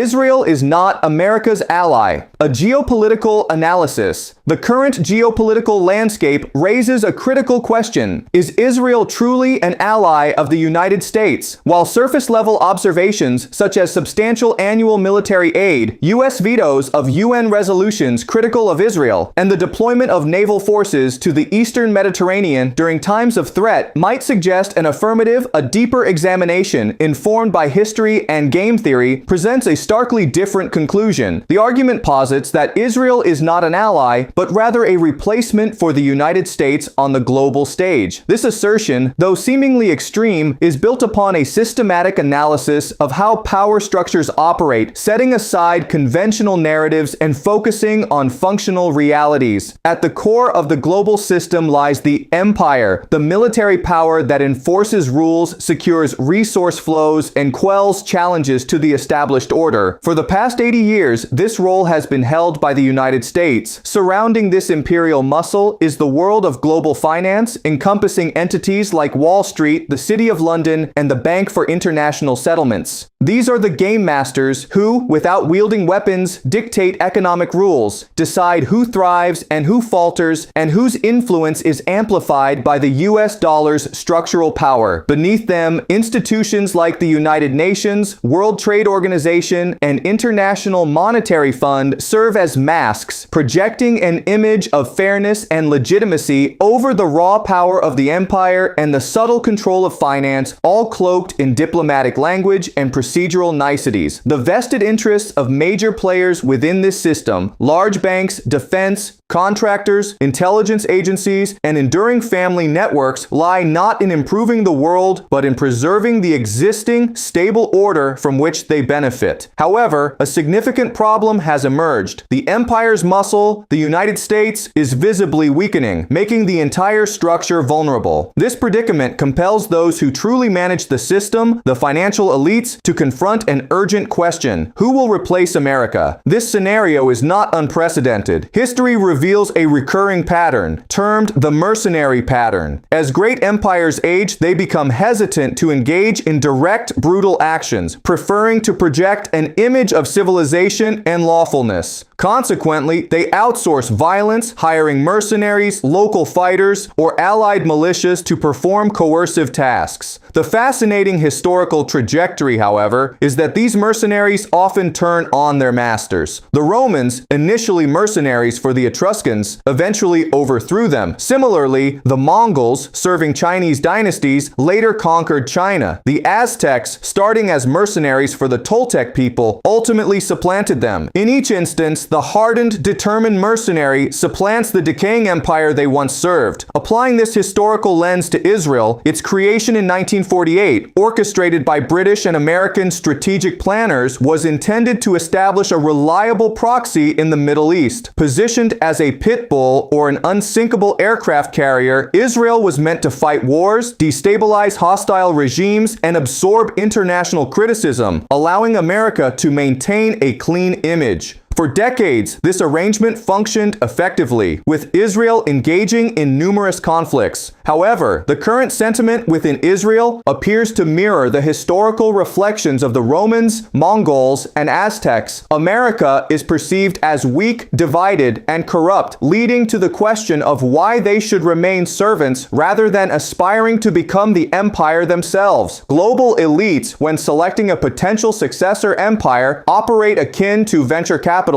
Israel is not America's ally. A geopolitical analysis. The current geopolitical landscape raises a critical question. Is Israel truly an ally of the United States? While surface-level observations, such as substantial annual military aid, U.S. vetoes of UN resolutions critical of Israel, and the deployment of naval forces to the eastern Mediterranean during times of threat might suggest an affirmative, a deeper examination, informed by history and game theory, presents a starkly different conclusion. The argument posits that Israel is not an ally, but rather a replacement for the United States on the global stage. This assertion, though seemingly extreme, is built upon a systematic analysis of how power structures operate, setting aside conventional narratives and focusing on functional realities. At the core of the global system lies the empire, the military power that enforces rules, secures resource flows, and quells challenges to the established order. For the past 80 years, this role has been held by the United States. Surrounding this imperial muscle is the world of global finance, encompassing entities like Wall Street, the City of London, and the Bank for International Settlements. These are the game masters who, without wielding weapons, dictate economic rules, decide who thrives and who falters, and whose influence is amplified by the US dollar's structural power. Beneath them, institutions like the United Nations, World Trade Organization, and International Monetary Fund serve as masks, projecting an image of fairness and legitimacy over the raw power of the empire and the subtle control of finance, all cloaked in diplomatic language and procedural niceties. The vested interests of major players within this system, large banks, defense, contractors, intelligence agencies, and enduring family networks, lie not in improving the world, but in preserving the existing, stable order from which they benefit. However, a significant problem has emerged. The empire's muscle, the United States, is visibly weakening, making the entire structure vulnerable. This predicament compels those who truly manage the system, the financial elites, to confront an urgent question: who will replace America? This scenario is not unprecedented. History reveals a recurring pattern, termed the mercenary pattern. As great empires age, they become hesitant to engage in direct, brutal actions, preferring to project an image of civilization and lawfulness. Consequently, they outsource violence, hiring mercenaries, local fighters, or allied militias to perform coercive tasks. The fascinating historical trajectory, however, is that these mercenaries often turn on their masters. The Romans, initially mercenaries for the Etruscans, eventually overthrew them. Similarly, the Mongols, serving Chinese dynasties, later conquered China. The Aztecs, starting as mercenaries for the Toltec people, ultimately supplanted them. In each instance, the hardened, determined mercenary supplants the decaying empire they once served. Applying this historical lens to Israel, its creation in 1948, orchestrated by British and American strategic planners, was intended to establish a reliable proxy in the Middle East. Positioned as a pit bull or an unsinkable aircraft carrier, Israel was meant to fight wars, destabilize hostile regimes, and absorb international criticism, allowing America to maintain a clean image. For decades, this arrangement functioned effectively, with Israel engaging in numerous conflicts. However, the current sentiment within Israel appears to mirror the historical reflections of the Romans, Mongols, and Aztecs. America is perceived as weak, divided, and corrupt, leading to the question of why they should remain servants rather than aspiring to become the empire themselves. Global elites, when selecting a potential successor empire, operate akin to venture capitalists.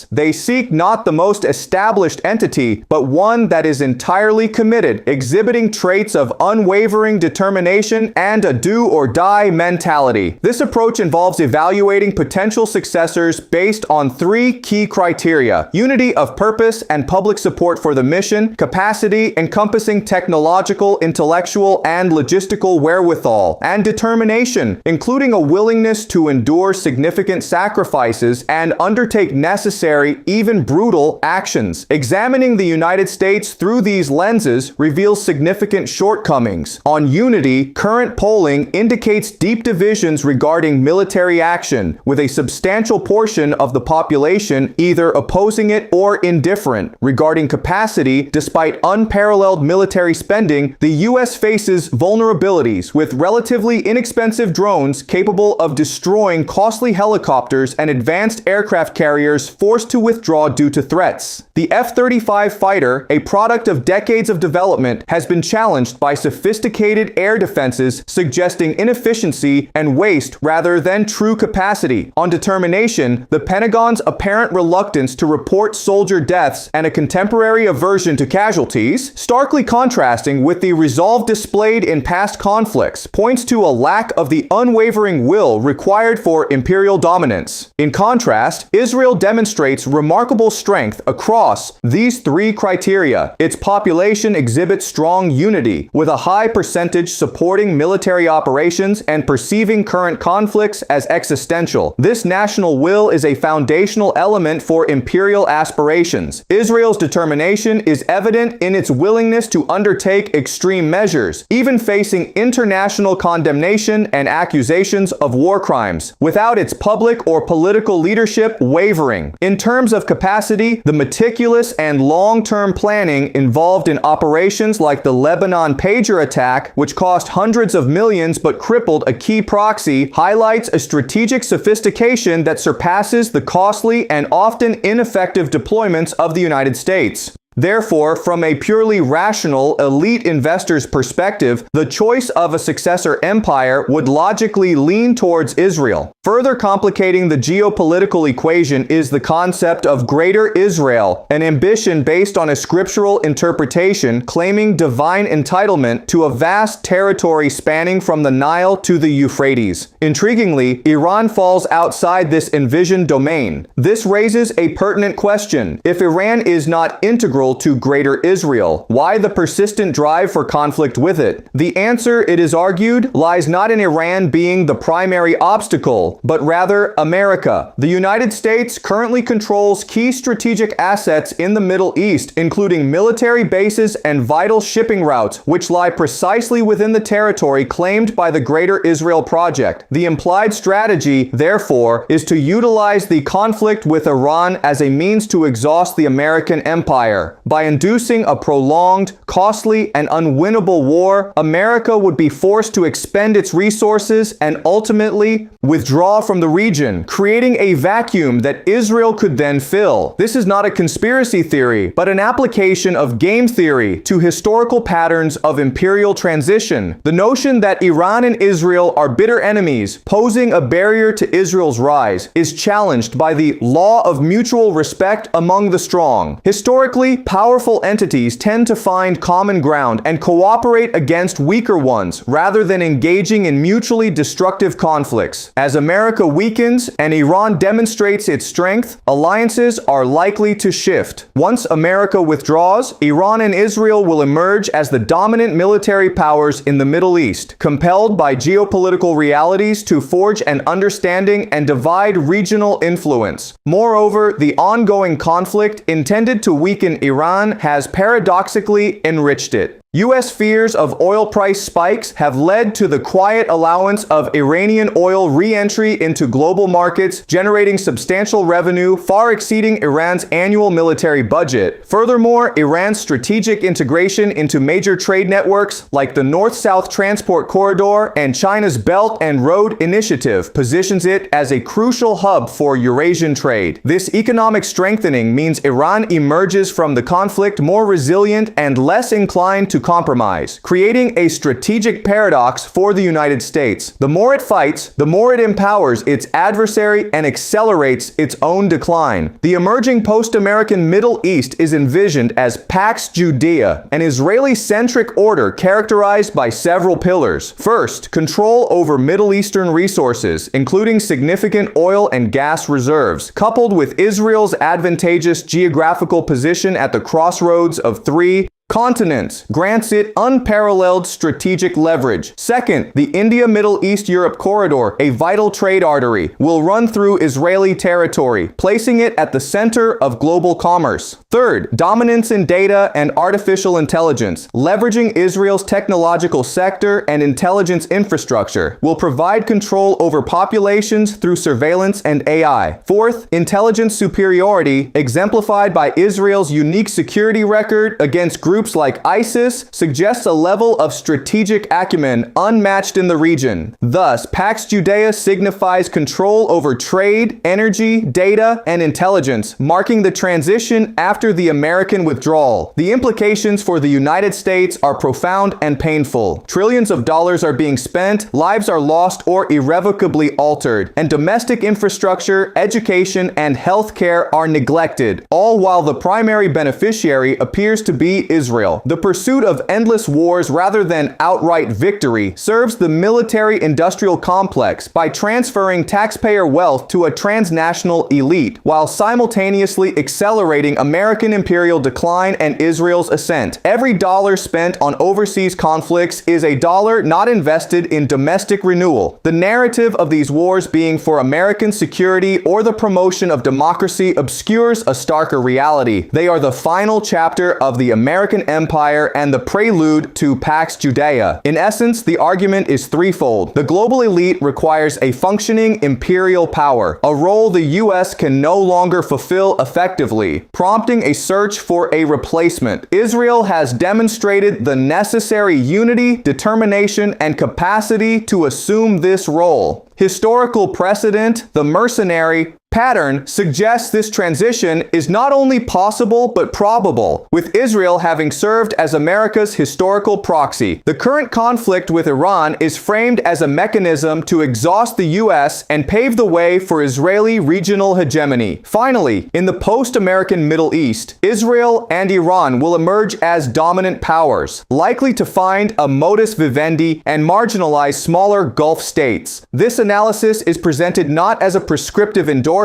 They seek not the most established entity, but one that is entirely committed, exhibiting traits of unwavering determination and a do-or-die mentality. This approach involves evaluating potential successors based on three key criteria: unity of purpose and public support for the mission, capacity encompassing technological, intellectual, and logistical wherewithal, and determination, including a willingness to endure significant sacrifices and undertake unnecessary, even brutal actions. Examining the United States through these lenses reveals significant shortcomings. On unity, current polling indicates deep divisions regarding military action, with a substantial portion of the population either opposing it or indifferent. Regarding capacity, despite unparalleled military spending, the U.S. faces vulnerabilities with relatively inexpensive drones capable of destroying costly helicopters and advanced aircraft carriers forced to withdraw due to threats. The F-35 fighter, a product of decades of development, has been challenged by sophisticated air defenses, suggesting inefficiency and waste rather than true capacity. On determination, the Pentagon's apparent reluctance to report soldier deaths and a contemporary aversion to casualties, starkly contrasting with the resolve displayed in past conflicts, points to a lack of the unwavering will required for imperial dominance. In contrast, Israel demonstrates remarkable strength across these three criteria. Its population exhibits strong unity, with a high percentage supporting military operations and perceiving current conflicts as existential. This national will is a foundational element for imperial aspirations. Israel's determination is evident in its willingness to undertake extreme measures, even facing international condemnation and accusations of war crimes, without its public or political leadership wavering. In terms of capacity, the meticulous and long-term planning involved in operations like the Lebanon pager attack, which cost hundreds of millions but crippled a key proxy, highlights a strategic sophistication that surpasses the costly and often ineffective deployments of the United States. Therefore, from a purely rational, elite investor's perspective, the choice of a successor empire would logically lean towards Israel. Further complicating the geopolitical equation is the concept of Greater Israel, an ambition based on a scriptural interpretation claiming divine entitlement to a vast territory spanning from the Nile to the Euphrates. Intriguingly, Iran falls outside this envisioned domain. This raises a pertinent question. If Iran is not integral to Greater Israel, why the persistent drive for conflict with it? The answer, it is argued, lies not in Iran being the primary obstacle, but rather America. The United States currently controls key strategic assets in the Middle East, including military bases and vital shipping routes, which lie precisely within the territory claimed by the Greater Israel Project. The implied strategy, therefore, is to utilize the conflict with Iran as a means to exhaust the American empire. By inducing a prolonged, costly, and unwinnable war, America would be forced to expend its resources and ultimately withdraw from the region, creating a vacuum that Israel could then fill. This is not a conspiracy theory, but an application of game theory to historical patterns of imperial transition. The notion that Iran and Israel are bitter enemies, posing a barrier to Israel's rise, is challenged by the law of mutual respect among the strong. Historically, powerful entities tend to find common ground and cooperate against weaker ones rather than engaging in mutually destructive conflicts. As America weakens and Iran demonstrates its strength, alliances are likely to shift. Once America withdraws, Iran and Israel will emerge as the dominant military powers in the Middle East, compelled by geopolitical realities to forge an understanding and divide regional influence. Moreover, the ongoing conflict intended to weaken Iran has paradoxically enriched it. U.S. fears of oil price spikes have led to the quiet allowance of Iranian oil re-entry into global markets, generating substantial revenue far exceeding Iran's annual military budget. Furthermore, Iran's strategic integration into major trade networks like the North-South Transport Corridor and China's Belt and Road Initiative positions it as a crucial hub for Eurasian trade. This economic strengthening means Iran emerges from the conflict more resilient and less inclined to compromise, creating a strategic paradox for the United States. The more it fights, the more it empowers its adversary and accelerates its own decline. The emerging post-American Middle East is envisioned as Pax Judea, an Israeli-centric order characterized by several pillars. First, control over Middle Eastern resources, including significant oil and gas reserves, coupled with Israel's advantageous geographical position at the crossroads of three continents grants it unparalleled strategic leverage. Second, the India-Middle East-Europe corridor, a vital trade artery, will run through Israeli territory, placing it at the center of global commerce. Third, dominance in data and artificial intelligence, leveraging Israel's technological sector and intelligence infrastructure, will provide control over populations through surveillance and AI. Fourth, intelligence superiority, exemplified by Israel's unique security record against groups like ISIS, suggests a level of strategic acumen unmatched in the region. Thus, Pax Judea signifies control over trade, energy, data, and intelligence, marking the transition after the American withdrawal. The implications for the United States are profound and painful. Trillions of dollars are being spent, lives are lost or irrevocably altered, and domestic infrastructure, education, and healthcare are neglected, all while the primary beneficiary appears to be Israel. The pursuit of endless wars rather than outright victory serves the military-industrial complex by transferring taxpayer wealth to a transnational elite, while simultaneously accelerating American imperial decline and Israel's ascent. Every dollar spent on overseas conflicts is a dollar not invested in domestic renewal. The narrative of these wars being for American security or the promotion of democracy obscures a starker reality. They are the final chapter of the American empire and the prelude to Pax Judea. In essence, the argument is threefold. The global elite requires a functioning imperial power, a role the U.S. can no longer fulfill effectively, prompting a search for a replacement. Israel has demonstrated the necessary unity, determination, and capacity to assume this role. Historical precedent, the mercenary pattern, suggests this transition is not only possible but probable, with Israel having served as America's historical proxy. The current conflict with Iran is framed as a mechanism to exhaust the U.S. and pave the way for Israeli regional hegemony. Finally, in the post-American Middle East, Israel and Iran will emerge as dominant powers, likely to find a modus vivendi and marginalize smaller Gulf states. This analysis is presented not as a prescriptive endorsement,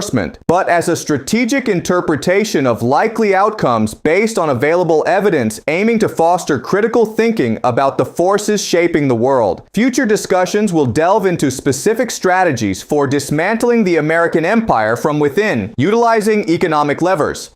but as a strategic interpretation of likely outcomes based on available evidence, aiming to foster critical thinking about the forces shaping the world. Future discussions will delve into specific strategies for dismantling the American empire from within, utilizing economic levers.